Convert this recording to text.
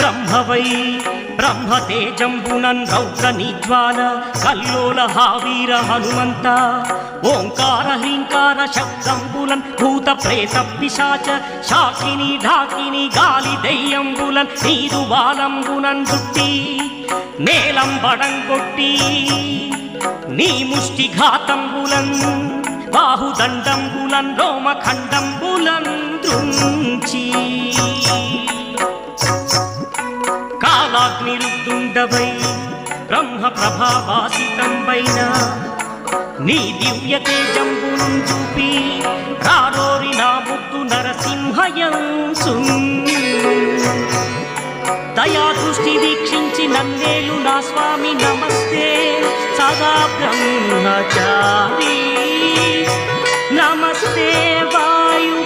బ్రహ్మవై బ్రహ్మతేజంబునన్ రౌద్ర నిజ్వాల కల్లోల హావీర హనుమంత ఓంకార హ్రీంకార శబ్దంబులన్ భూత ప్రేత పిశాచ శాకిని ఢాకిని గాలి దెయ్యంబులన్ నీరు బాలంబునన్ దుట్టి నేలంబడంగొట్టి నీ ముష్టి ఘాతంబులన్ బాహుదండంబులన్ రోమఖండంబులన్ దృంచి కాలాగ్నిరుద్దుండవై బ్రహ్మ ప్రభావాసితంబైన నీ దివ్య తేజంబును చూపి రారోరి నా ముద్దు నరసింహయంసు దయా దృష్టి వీక్షించి నన్నేలు నా స్వామి నమస్తే సదా బ్రహ్మచారి నమస్తే వాయు